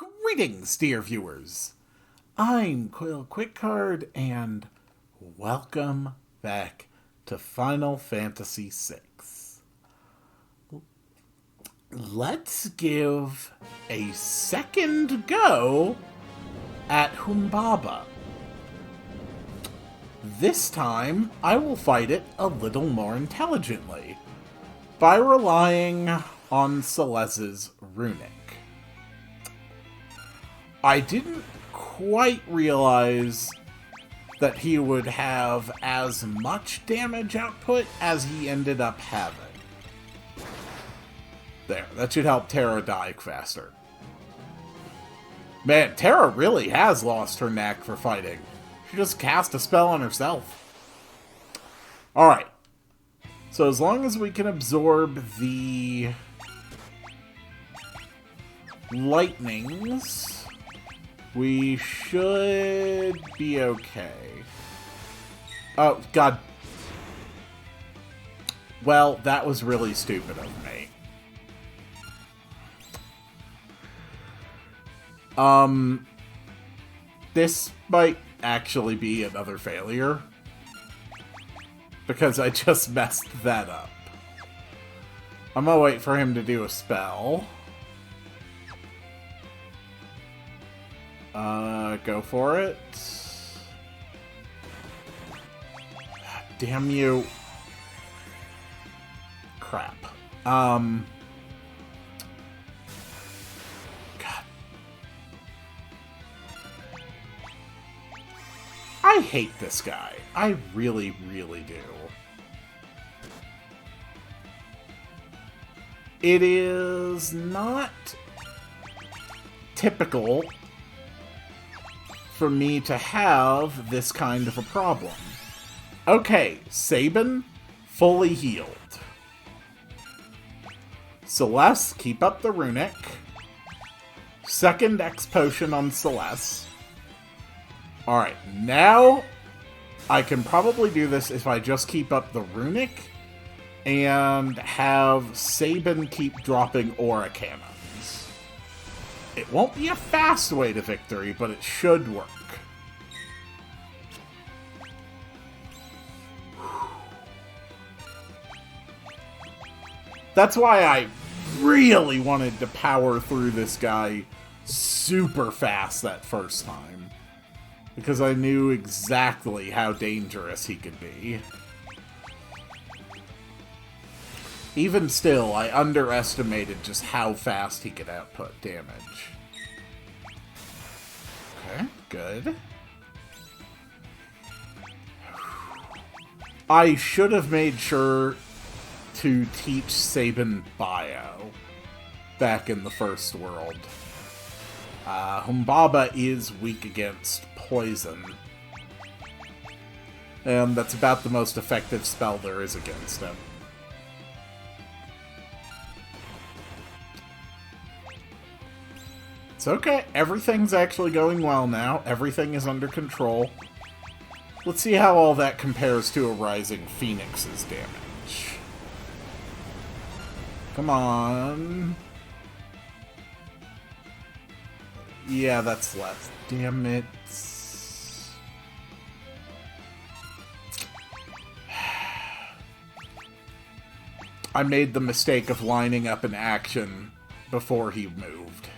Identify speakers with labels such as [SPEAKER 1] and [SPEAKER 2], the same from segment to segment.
[SPEAKER 1] Greetings, dear viewers. I'm Quill Quickcard, and welcome back to Final Fantasy VI. Let's give a second go at Humbaba. This time, I will fight it a little more intelligently by relying on Celeste's runic. I didn't quite realize that he would have as much damage output as he ended up having. There, that should help Terra die faster. Man, Terra really has lost her knack for fighting. She just cast a spell on herself. Alright. So as long as we can absorb the lightnings, we should be okay. Oh, God. Well, that was really stupid of me. This might actually be another failure, because I just messed that up. I'm gonna wait for him to do a spell. Go for it. Damn you. Crap. God. I hate this guy. I really, really do. It is not typical for me to have this kind of a problem. Okay, Sabin, fully healed. Celeste, keep up the runic. Second X potion on Celeste. Alright, now I can probably do this if I just keep up the runic and have Sabin keep dropping aura cannons. It won't be a fast way to victory, but it should work. That's why I really wanted to power through this guy super fast that first time. Because I knew exactly how dangerous he could be. Even still, I underestimated just how fast he could output damage. Okay, good. I should have made sure to teach Sabin Bio back in the first world. Humbaba is weak against poison. And that's about the most effective spell there is against him. It's okay. Everything's actually going well now. Everything is under control. Let's see how all that compares to a Rising Phoenix's damage. Come on. Yeah, that's less. Damn it. I made the mistake of lining up an action before he moved.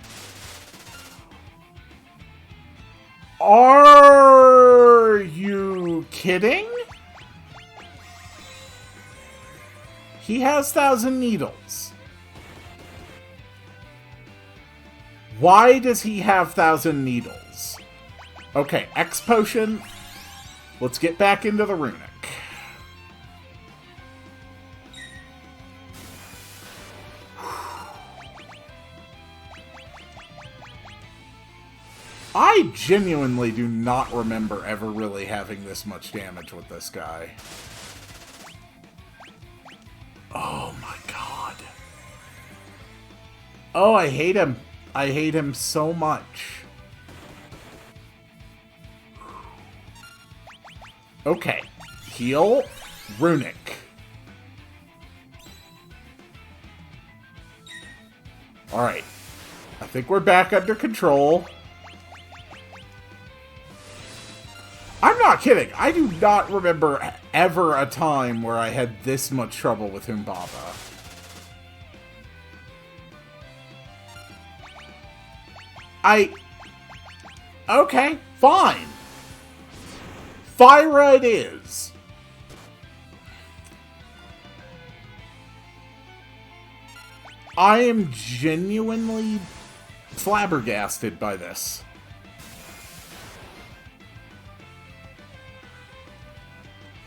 [SPEAKER 1] Are you kidding? He has 1,000 needles. Why does he have 1,000 needles? Okay, X potion. Let's get back into the runic. I genuinely do not remember ever really having this much damage with this guy. Oh my god. Oh, I hate him. I hate him so much. Okay. Heal. Runic. Alright. I think we're back under control. I'm not kidding. I do not remember ever a time where I had this much trouble with Humbaba. Okay, fine. Fire it is. I am genuinely flabbergasted by this.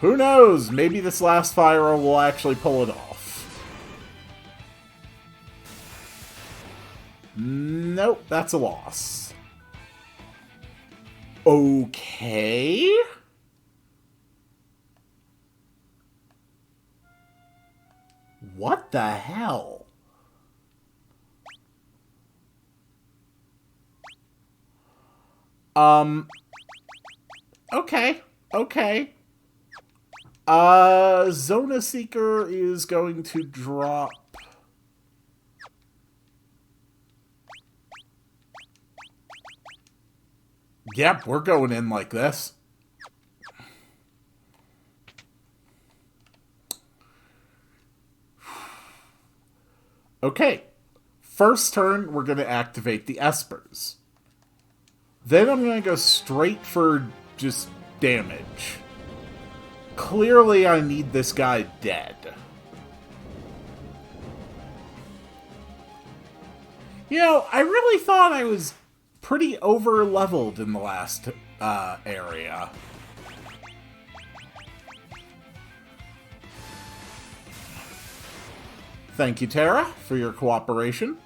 [SPEAKER 1] Who knows? Maybe this last Fyra will actually pull it off. Nope, that's a loss. Okay. What the hell? Okay. Zona Seeker is going to drop... Yep, we're going in like this. Okay. First turn, we're going to activate the Espers. Then I'm going to go straight for just damage. Clearly, I need this guy dead. You know, I really thought I was pretty over-leveled in the last area. Thank you, Terra, for your cooperation.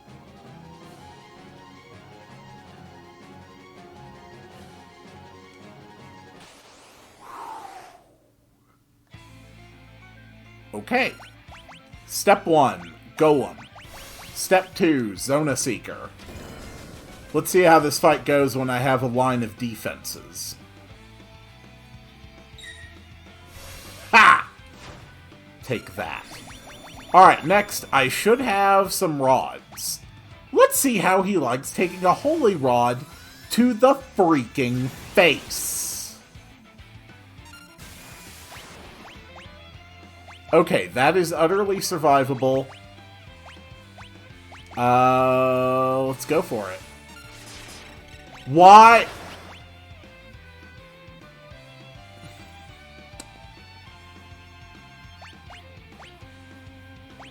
[SPEAKER 1] Okay. Step 1, Golem. Step 2, Zona Seeker. Let's see how this fight goes when I have a line of defenses. Ha! Take that. Alright, next, I should have some rods. Let's see how he likes taking a holy rod to the freaking face. Okay, that is utterly survivable. Let's go for it. Why?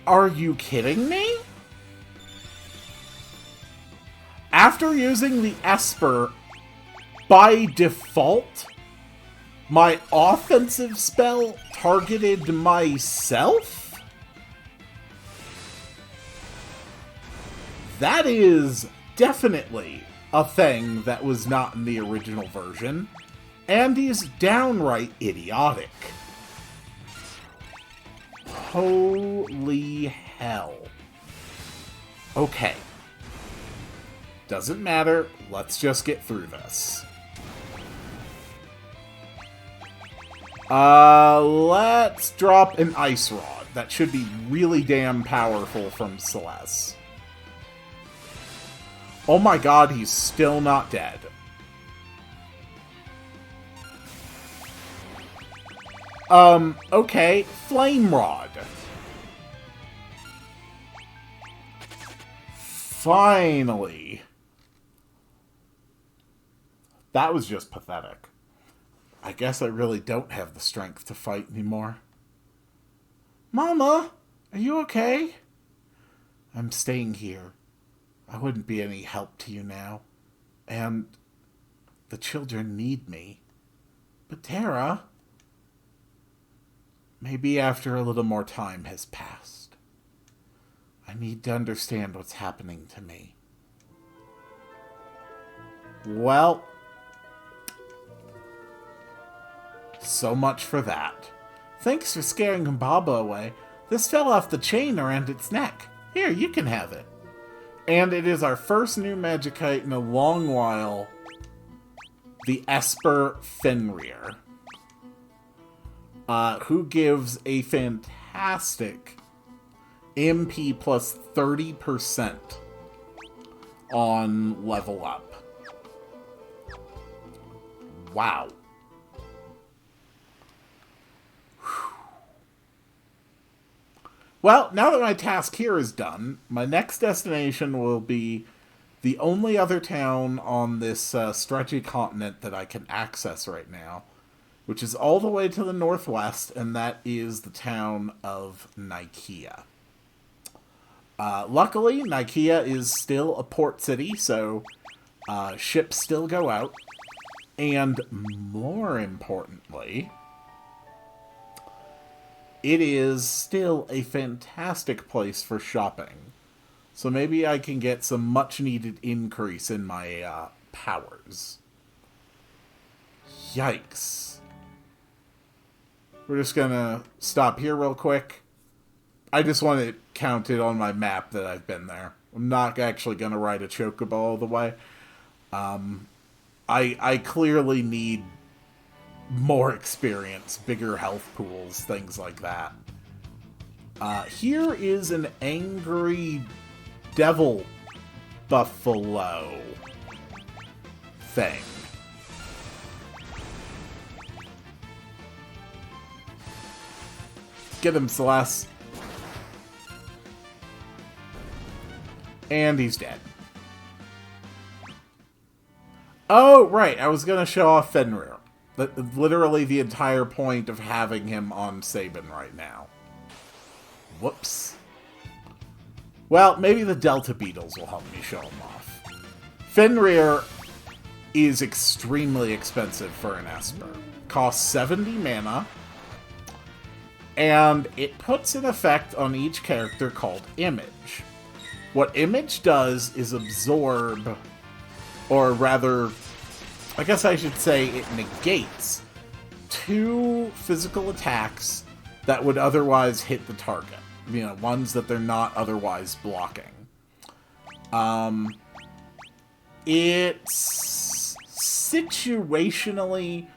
[SPEAKER 1] Are you kidding me? After using the Esper, by default, my offensive spell targeted myself? That is definitely a thing that was not in the original version, and is downright idiotic. Holy hell. Okay. Doesn't matter, let's just get through this. Let's drop an Ice Rod. That should be really damn powerful from Celeste. Oh my god, he's still not dead. Okay, Flame Rod. Finally. That was just pathetic. I guess I really don't have the strength to fight anymore. Mama, are you okay? I'm staying here. I wouldn't be any help to you now. And the children need me. But Terra... Maybe after a little more time has passed. I need to understand what's happening to me. Well... So much for that. Thanks for scaring Humbaba away. This fell off the chain around its neck. Here, you can have it. And it is our first new Magikite in a long while. The Esper Fenrir. Who gives a fantastic MP plus 30% on level up. Wow. Well, now that my task here is done, my next destination will be the only other town on this stretchy continent that I can access right now, which is all the way to the northwest, and that is the town of Nicaea. Luckily, Nicaea is still a port city, so ships still go out. And more importantly, it is still a fantastic place for shopping. So maybe I can get some much-needed increase in my powers. Yikes. We're just gonna stop here real quick. I just want it counted on my map that I've been there. I'm not actually gonna ride a chocobo all the way. I clearly need more experience, bigger health pools, things like that. Here is an angry devil buffalo thing. Get him, Celeste. And he's dead. Oh, right. I was going to show off Fenrir. Literally the entire point of having him on Sabin right now. Whoops. Well, maybe the Delta Beetles will help me show him off. Fenrir is extremely expensive for an Esper. Costs 70 mana. And it puts an effect on each character called Image. What Image does is absorb, or rather, I guess I should say it negates 2 physical attacks that would otherwise hit the target. You know, ones that they're not otherwise blocking. It's situationally,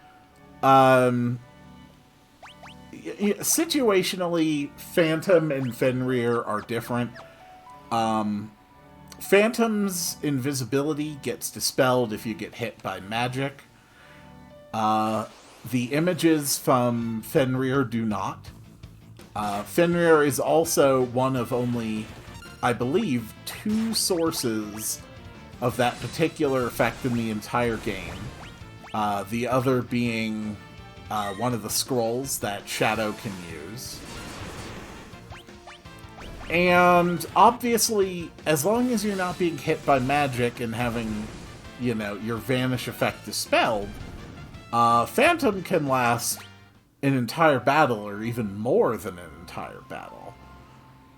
[SPEAKER 1] Phantom and Fenrir are different. Phantom's invisibility gets dispelled if you get hit by magic. The images from Fenrir do not. Fenrir is also one of only, I believe, 2 sources of that particular effect in the entire game. The other being one of the scrolls that Shadow can use. And obviously, as long as you're not being hit by magic and having, you know, your vanish effect dispelled, Phantom can last an entire battle, or even more than an entire battle.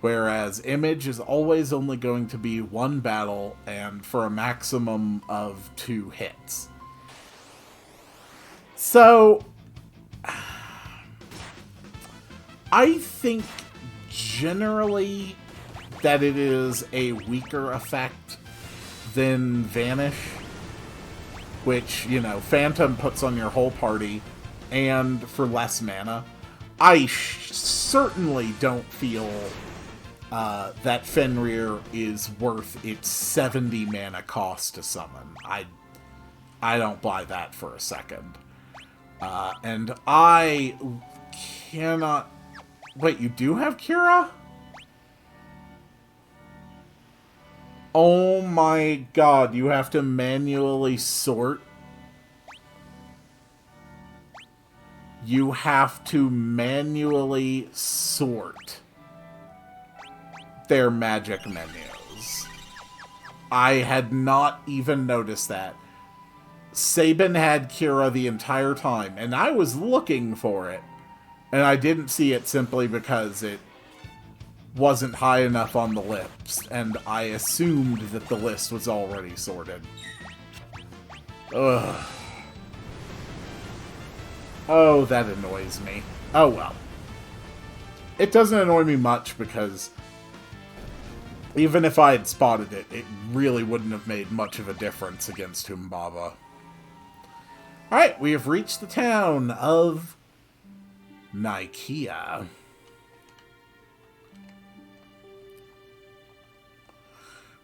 [SPEAKER 1] Whereas Image is always only going to be 1 battle, and for a maximum of 2 hits. So, I think generally that it is a weaker effect than Vanish, which, you know, Phantom puts on your whole party, and for less mana. I certainly don't feel that Fenrir is worth its 70 mana cost to summon. I don't buy that for a second. And I cannot... Wait, you do have Kira? Oh my god, you have to manually sort? You have to manually sort their magic menus. I had not even noticed that. Sabin had Kira the entire time, and I was looking for it. And I didn't see it simply because it wasn't high enough on the list, and I assumed that the list was already sorted. Ugh. Oh, that annoys me. Oh well. It doesn't annoy me much because even if I had spotted it, it really wouldn't have made much of a difference against Humbaba. Alright, we have reached the town of Nicaea.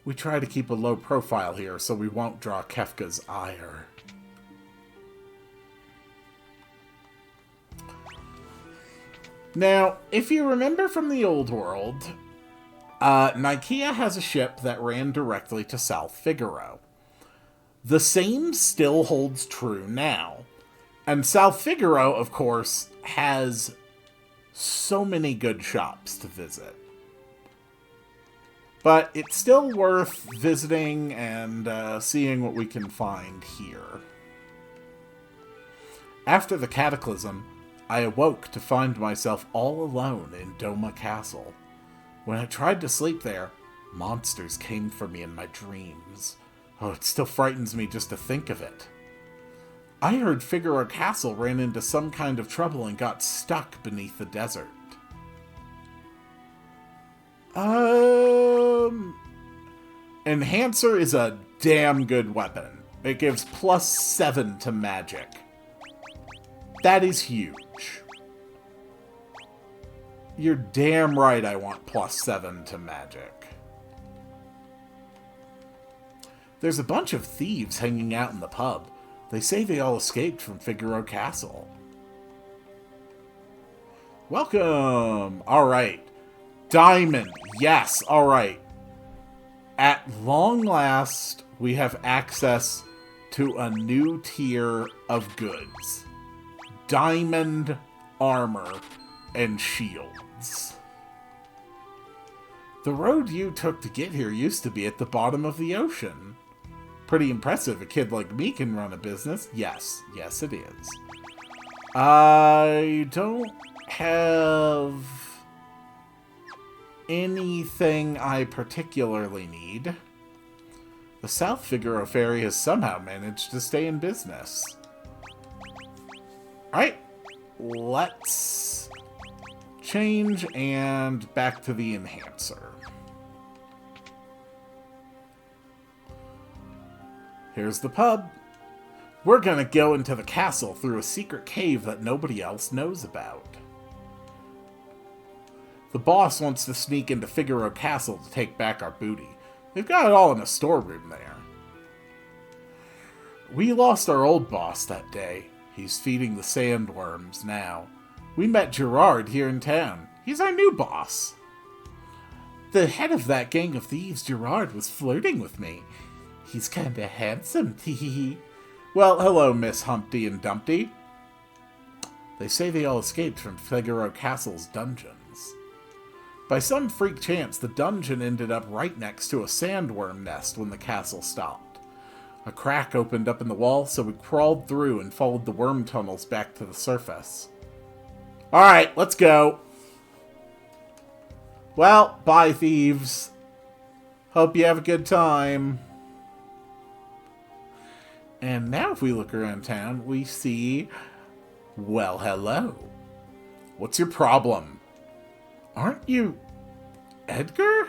[SPEAKER 1] We try to keep a low profile here so we won't draw Kefka's ire. Now, if you remember from the old world, Nikeah has a ship that ran directly to South Figaro. The same still holds true now. And South Figaro, of course, has so many good shops to visit. But it's still worth visiting and seeing what we can find here. After the cataclysm, I awoke to find myself all alone in Doma Castle. When I tried to sleep there, monsters came for me in my dreams. Oh, it still frightens me just to think of it. I heard Figaro Castle ran into some kind of trouble and got stuck beneath the desert. Enhancer is a damn good weapon. It gives +7 to magic. That is huge. You're damn right I want +7 to magic. There's a bunch of thieves hanging out in the pub. They say they all escaped from Figaro Castle. Welcome! Alright. Diamond. Yes, alright. At long last, we have access to a new tier of goods. Diamond armor and shields. The road you took to get here used to be at the bottom of the ocean. Pretty impressive. A kid like me can run a business. Yes. Yes, it is. I don't have anything I particularly need. The South Figaro Ferry has somehow managed to stay in business. Alright, let's change and back to the Enhancer. Here's the pub. We're gonna go into the castle through a secret cave that nobody else knows about. The boss wants to sneak into Figaro Castle to take back our booty. They've got it all in a storeroom there. We lost our old boss that day. He's feeding the sandworms now. We met Gerard here in town. He's our new boss. The head of that gang of thieves, Gerard, was flirting with me. He's kinda handsome, teehee. Well, hello, Miss Humpty and Dumpty. They say they all escaped from Figaro Castle's dungeons. By some freak chance, the dungeon ended up right next to a sandworm nest when the castle stopped. A crack opened up in the wall, so we crawled through and followed the worm tunnels back to the surface. Alright, let's go. Well, bye, thieves. Hope you have a good time. And now if we look around town, we see... Well, hello. What's your problem? Aren't you... Edgar?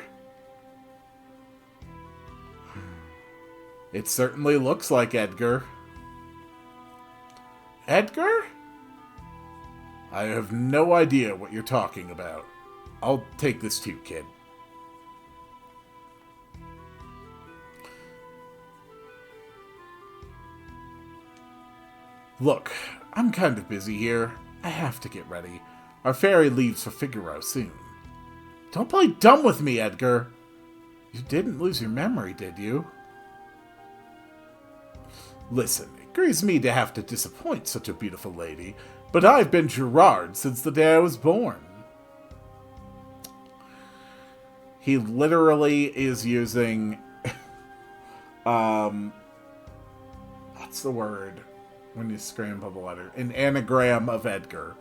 [SPEAKER 1] It certainly looks like Edgar. Edgar? I have no idea what you're talking about. I'll take this too, kid. Look, I'm kind of busy here. I have to get ready. Our ferry leaves for Figaro soon. Don't play dumb with me, Edgar. You didn't lose your memory, did you? Listen, it grieves me to have to disappoint such a beautiful lady, but I've been Gerard since the day I was born. He literally is using... what's the word when you scramble the letter? An anagram of Edgar.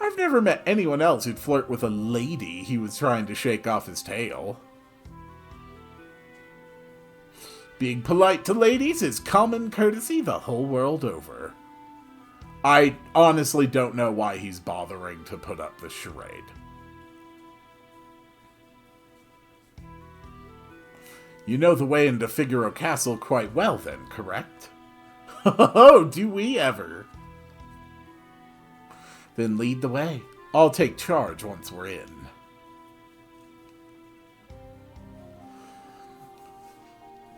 [SPEAKER 1] I've never met anyone else who'd flirt with a lady he was trying to shake off his tail. Being polite to ladies is common courtesy the whole world over. I honestly don't know why he's bothering to put up this charade. You know the way into Figaro Castle quite well then, correct? Oh, do we ever? Then lead the way. I'll take charge once we're in.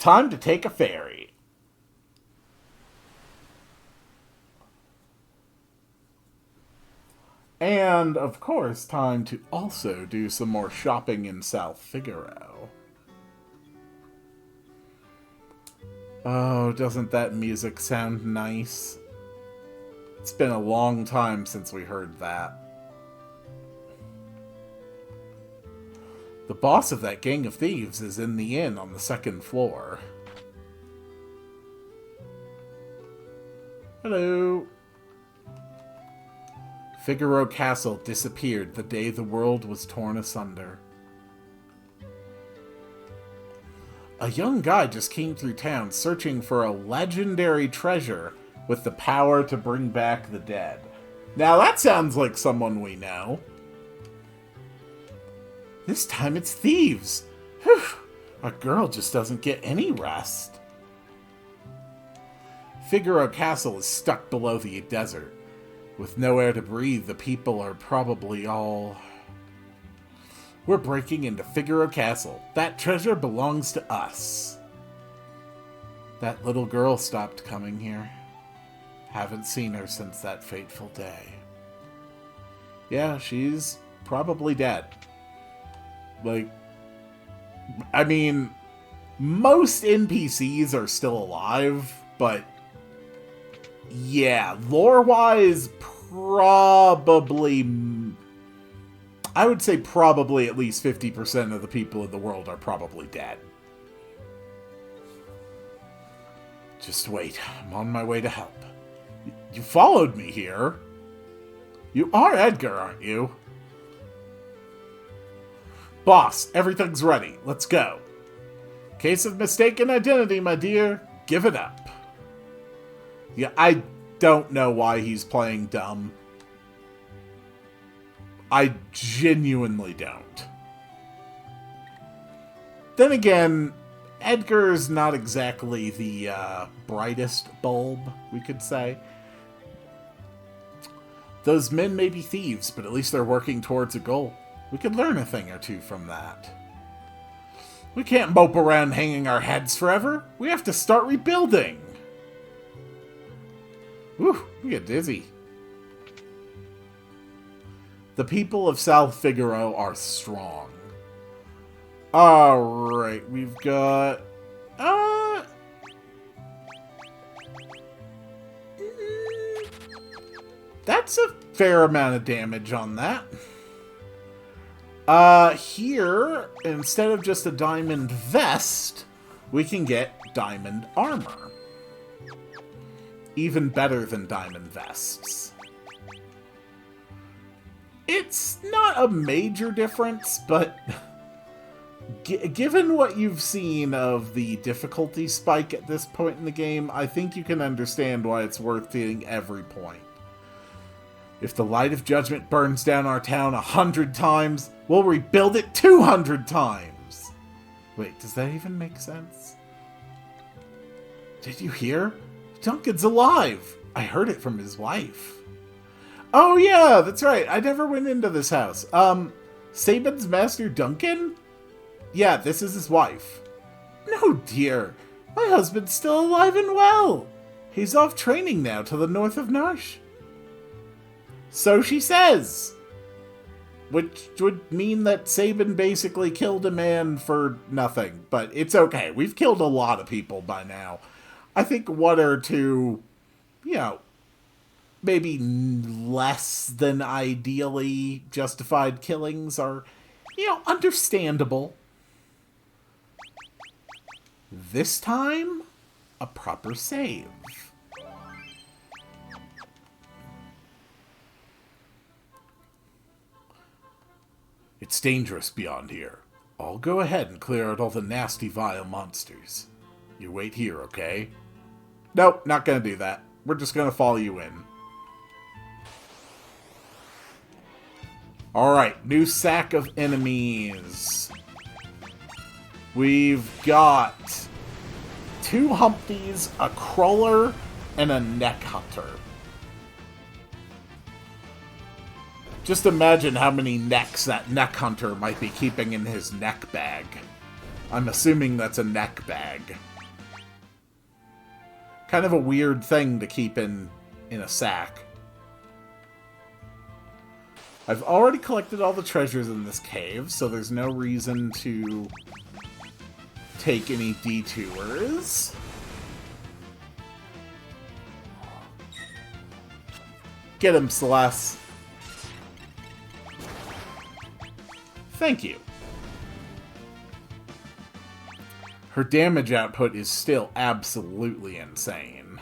[SPEAKER 1] time to take a ferry. And, of course, time to also do some more shopping in South Figaro. Oh, doesn't that music sound nice? It's been a long time since we heard that. The boss of that gang of thieves is in the inn on the second floor. Hello. Figaro Castle disappeared the day the world was torn asunder. A young guy just came through town searching for a legendary treasure with the power to bring back the dead. Now that sounds like someone we know. This time it's thieves. Whew, a girl just doesn't get any rest. Figaro Castle is stuck below the desert. With no air to breathe, the people are probably all... We're breaking into Figaro Castle. That treasure belongs to us. That little girl stopped coming here. Haven't seen her since that fateful day. Yeah, she's probably dead. Like, I mean, most NPCs are still alive, but yeah, lore-wise, probably, I would say probably at least 50% of the people in the world are probably dead. Just wait, I'm on my way to help. You followed me here. You are Edgar, aren't you? Boss, everything's ready. Let's go. Case of mistaken identity, my dear. Give it up. Yeah, I don't know why he's playing dumb. I genuinely don't. Then again, Edgar's not exactly the brightest bulb, we could say. Those men may be thieves, but at least they're working towards a goal. We could learn a thing or two from that. We can't mope around hanging our heads forever. We have to start rebuilding. Whew, we get dizzy. The people of South Figaro are strong. Alright, we've got... That's a fair amount of damage on that. Here, instead of just a diamond vest, we can get diamond armor. Even better than diamond vests. It's not a major difference, but given what you've seen of the difficulty spike at this point in the game, I think you can understand why it's worth hitting every point. If the light of judgment burns down our town 100 times, we'll rebuild it 200 times! Wait, does that even make sense? Did you hear? Duncan's alive! I heard it from his wife. Oh yeah, that's right, I never went into this house. Sabin's master Duncan? Yeah, this is his wife. No, dear. My husband's still alive and well. He's off training now to the north of Narsh. So she says. Which would mean that Sabin basically killed a man for nothing. But it's okay. We've killed a lot of people by now. I think one or two, you know, maybe less than ideally justified killings are, you know, understandable. This time, a proper save. It's dangerous beyond here. I'll go ahead and clear out all the nasty, vile monsters. You wait here, okay? Nope, not gonna do that. We're just gonna follow you in. Alright, new sack of enemies. We've got 2 Humpties, a Crawler, and a Neck Hunter. Just imagine how many necks that Neck Hunter might be keeping in his neck bag. I'm assuming that's a neck bag. Kind of a weird thing to keep in a sack. I've already collected all the treasures in this cave, so there's no reason to take any detours. Get him, Celeste. Thank you. Her damage output is still absolutely insane.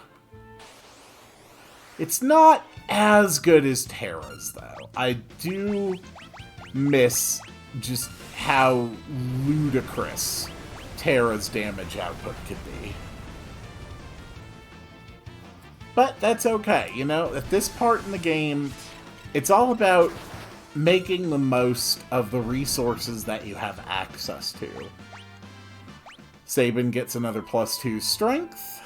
[SPEAKER 1] It's not as good as Terra's, though. I do miss just how ludicrous Terra's damage output could be. But that's okay, you know? At this part in the game, it's all about making the most of the resources that you have access to. Sabin gets another +2 strength.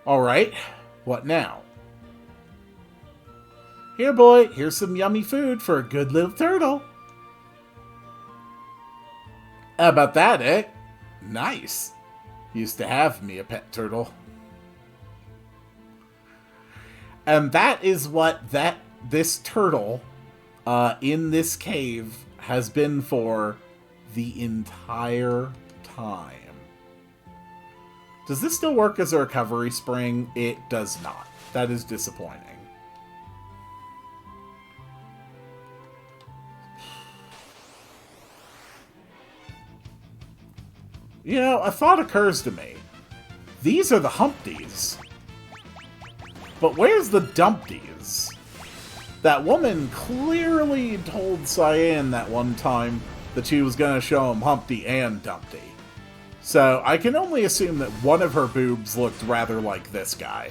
[SPEAKER 1] Alright, what now? Here, boy, here's some yummy food for a good little turtle. How about that, eh? Nice. Used to have me a pet turtle. And that is what this turtle in this cave has been for the entire time. Does this still work as a recovery spring? It does not. That is disappointing. You know, a thought occurs to me. These are the Humpties. But where's the Dumpties? That woman clearly told Cyan that one time that she was going to show him Humpty and Dumpty. So I can only assume that one of her boobs looked rather like this guy.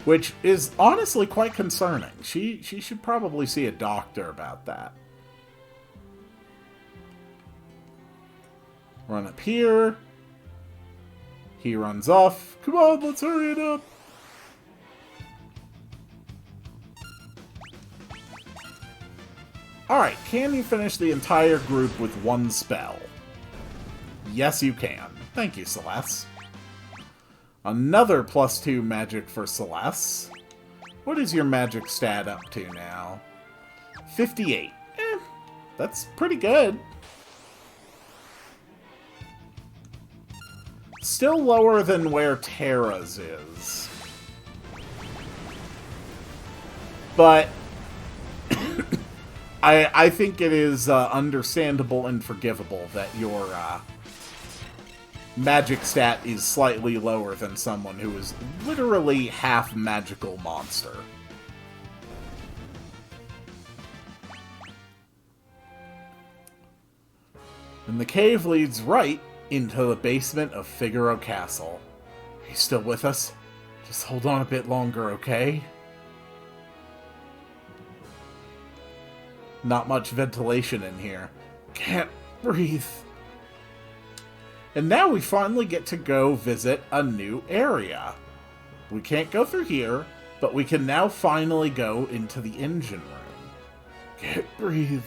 [SPEAKER 1] Which is honestly quite concerning. She should probably see a doctor about that. Run up here. He runs off. Come on, let's hurry it up. Alright, can you finish the entire group with one spell? Yes, you can. Thank you, Celeste. Another +2 magic for Celeste. What is your magic stat up to now? 58. That's pretty good. Still lower than where Terra's is. But I think it is understandable and forgivable that your magic stat is slightly lower than someone who is literally half magical monster. And the cave leads right into the basement of Figaro Castle. Are you still with us? Just hold on a bit longer, okay? Not much ventilation in here. Can't breathe. And now we finally get to go visit a new area. We can't go through here, but we can now finally go into the engine room. Can't breathe.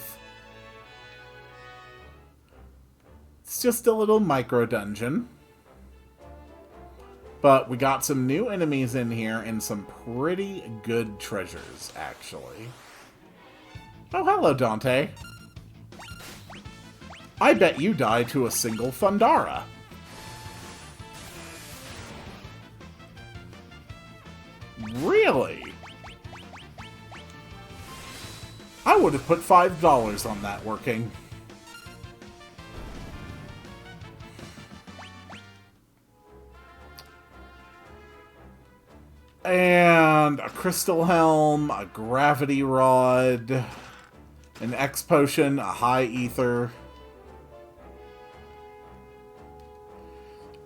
[SPEAKER 1] It's just a little micro dungeon. But we got some new enemies in here and some pretty good treasures, actually. Oh, hello, Dante. I bet you die to a single Thundara. Really? I would have put $5 on that working. And a crystal helm, a gravity rod, an X potion, a high ether.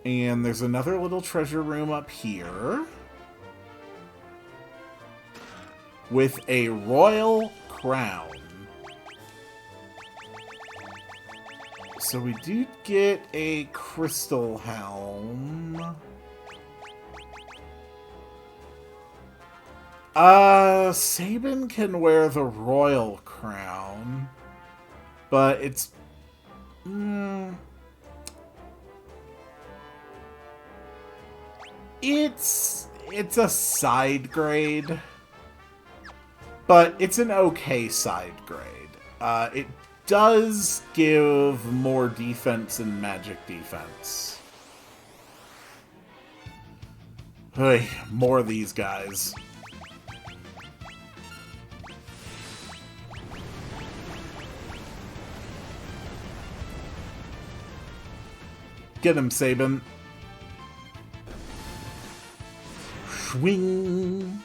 [SPEAKER 1] And there's another little treasure room up here with a royal crown. So we do get a crystal helm. Sabin can wear the royal crown, but it's It's a side grade, but it's an okay side grade. It does give more defense and magic defense. Hey, more of these guys. Get him, Sabin. Swing.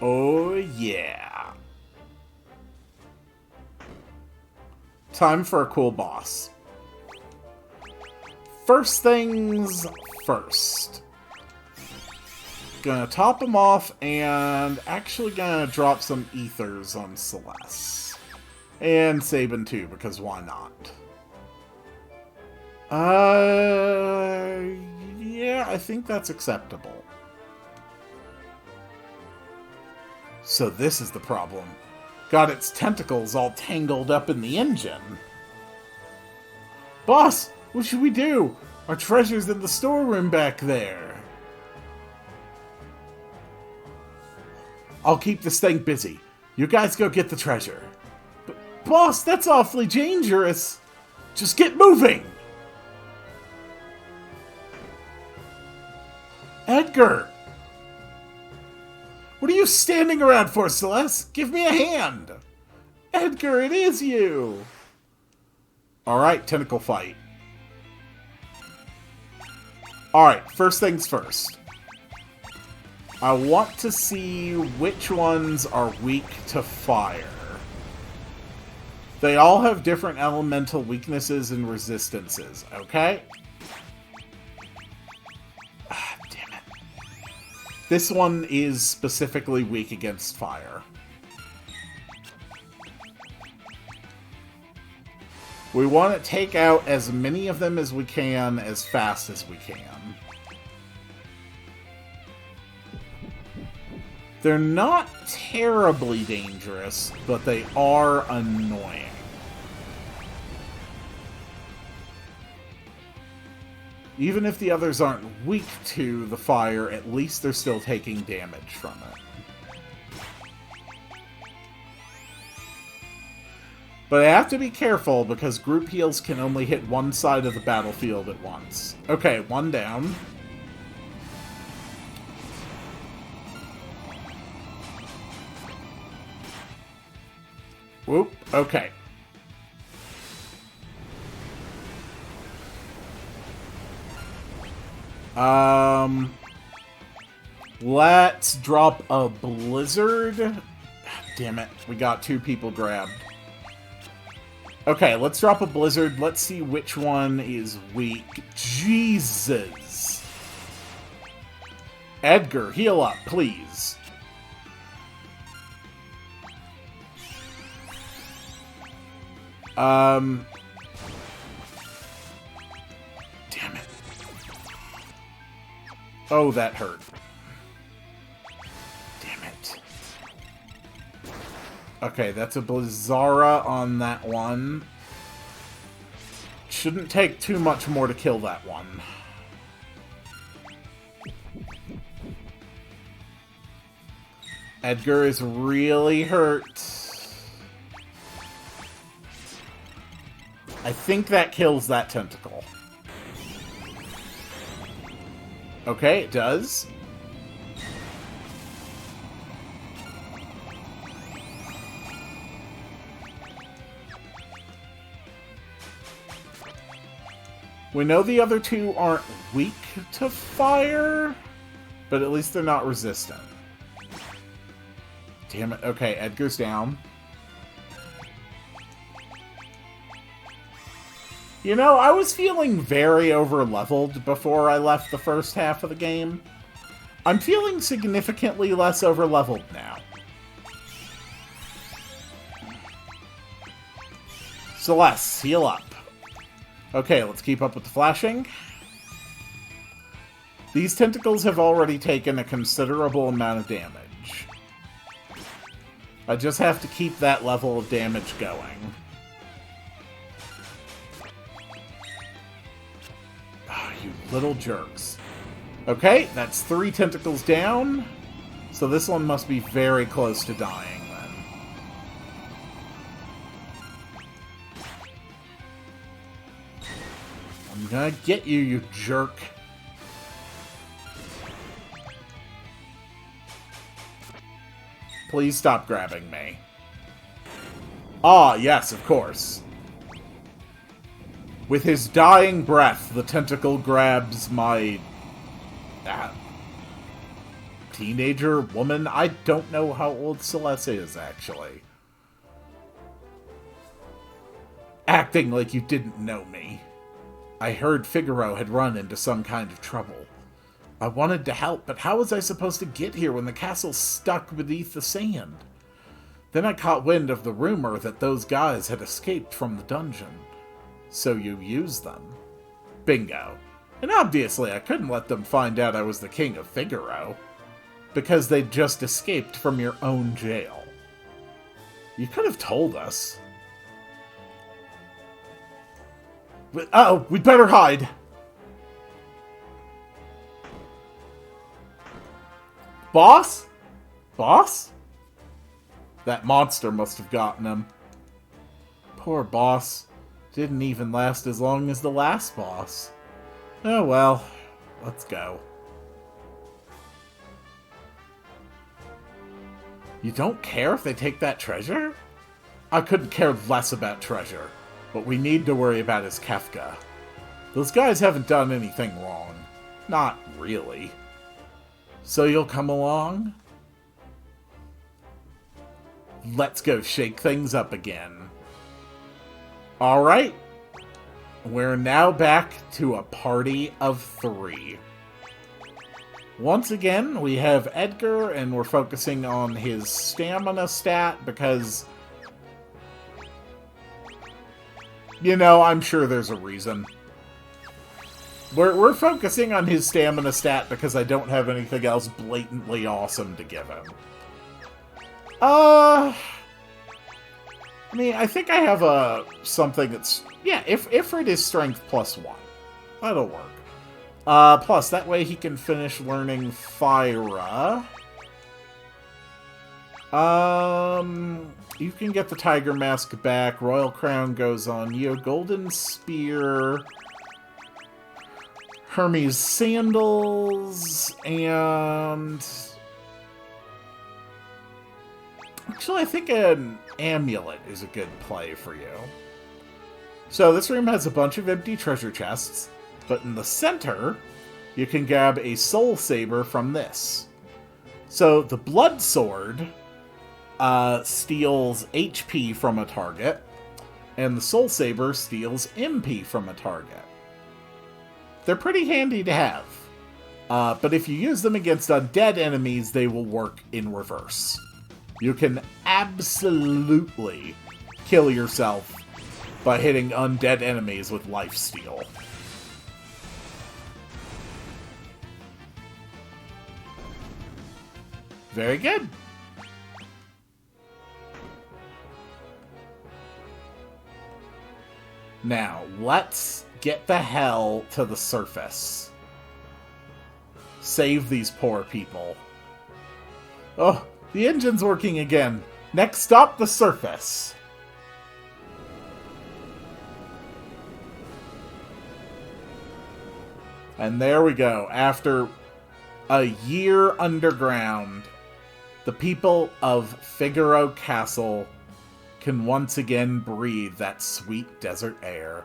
[SPEAKER 1] Oh, yeah. Time for a cool boss. First things first. Gonna top him off, and actually gonna drop some ethers on Celeste. And Sabin too, because why not? Yeah, I think that's acceptable. So this is the problem. Got its tentacles all tangled up in the engine. Boss, what should we do? Our treasure's in the storeroom back there. I'll keep this thing busy. You guys go get the treasure. But, boss, that's awfully dangerous. Just get moving. Edgar! What are you standing around for, Celeste? Give me a hand! Edgar, it is you! Alright, tentacle fight. Alright, first things first. I want to see which ones are weak to fire. They all have different elemental weaknesses and resistances, okay? This one is specifically weak against fire. We want to take out as many of them as we can, as fast as we can. They're not terribly dangerous, but they are annoying. Even if the others aren't weak to the fire, at least they're still taking damage from it. But I have to be careful, because group heals can only hit one side of the battlefield at once. Okay, one down. Whoop, okay. Let's drop a blizzard. Damn it, we got two people grabbed. Okay, let's drop a blizzard. Let's see which one is weak. Jesus. Edgar, heal up, please. Damn it. Oh, that hurt. Damn it. Okay, that's a Blizzara on that one. Shouldn't take too much more to kill that one. Edgar is really hurt. I think that kills that tentacle. Okay, it does. We know the other two aren't weak to fire, but at least they're not resistant. Damn it. Okay, Edgar's down. You know, I was feeling very over-leveled before I left the first half of the game. I'm feeling significantly less over-leveled now. Celeste, heal up. Okay, let's keep up with the flashing. These tentacles have already taken a considerable amount of damage. I just have to keep that level of damage going. Oh, you little jerks. Okay, that's 3 tentacles down. So this one must be very close to dying, then. I'm gonna get you, you jerk. Please stop grabbing me. Ah, yes, of course. With his dying breath, the tentacle grabs my... teenager woman? I don't know how old Celeste is, actually. Acting like you didn't know me. I heard Figaro had run into some kind of trouble. I wanted to help, but how was I supposed to get here when the castle's stuck beneath the sand? Then I caught wind of the rumor that those guys had escaped from the dungeon. So you used them. Bingo. And obviously I couldn't let them find out I was the king of Figaro. Because they'd just escaped from your own jail. You could have told us. Uh-oh, we'd better hide. Boss? Boss? That monster must have gotten him. Poor boss. Didn't even last as long as the last boss. Oh well, let's go. You don't care if they take that treasure? I couldn't care less about treasure. What we need to worry about is Kefka. Those guys haven't done anything wrong. Not really. So you'll come along? Let's go shake things up again. Alright. We're now back to a party of 3. Once again, we have Edgar, and we're focusing on his stamina stat because... you know, I'm sure there's a reason. We're focusing on his stamina stat because I don't have anything else blatantly awesome to give him. I mean, I think I have something that's... yeah, Ifrit is strength +1. That'll work. Plus, that way he can finish learning Fyra. You can get the Tiger Mask back. Royal Crown goes on you. Golden Spear... Hermes Sandals, and... actually, I think an amulet is a good play for you. So this room has a bunch of empty treasure chests, but in the center, you can grab a soul saber from this. So the blood sword steals HP from a target, and the soul saber steals MP from a target. They're pretty handy to have. But if you use them against undead enemies, they will work in reverse. You can absolutely kill yourself by hitting undead enemies with lifesteal. Very good. Now, let's get the hell to the surface. Save these poor people. Oh, the engine's working again. Next stop, the surface. And there we go. After a year underground, the people of Figaro Castle can once again breathe that sweet desert air.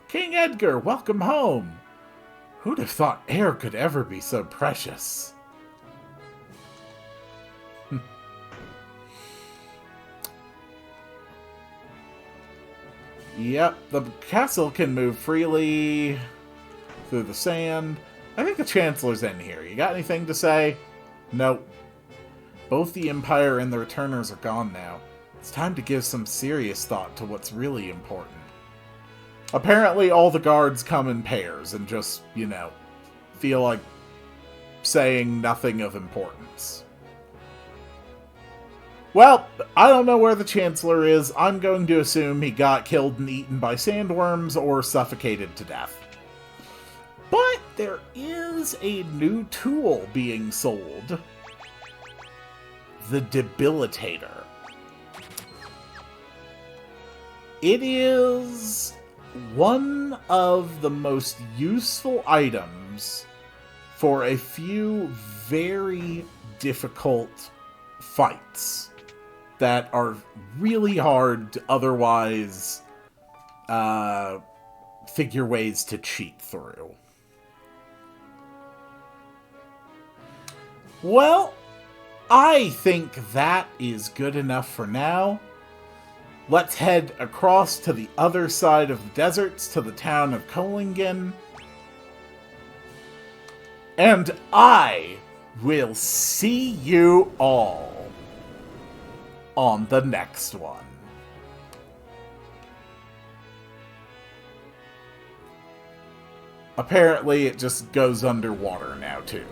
[SPEAKER 1] King Edgar, welcome home! Who'd have thought air could ever be so precious? Yep, the castle can move freely through the sand. I think the Chancellor's in here. You got anything to say? Nope. Both the Empire and the Returners are gone now. It's time to give some serious thought to what's really important. Apparently all the guards come in pairs and just, you know, feel like saying nothing of importance. Well, I don't know where the Chancellor is. I'm going to assume he got killed and eaten by sandworms or suffocated to death. But there is a new tool being sold. The Debilitator. It is one of the most useful items for a few very difficult fights that are really hard to otherwise figure ways to cheat through. Well, I think that is good enough for now. Let's head across to the other side of the deserts to the town of Kolingen. And I will see you all on the next one. Apparently, it just goes underwater now, too.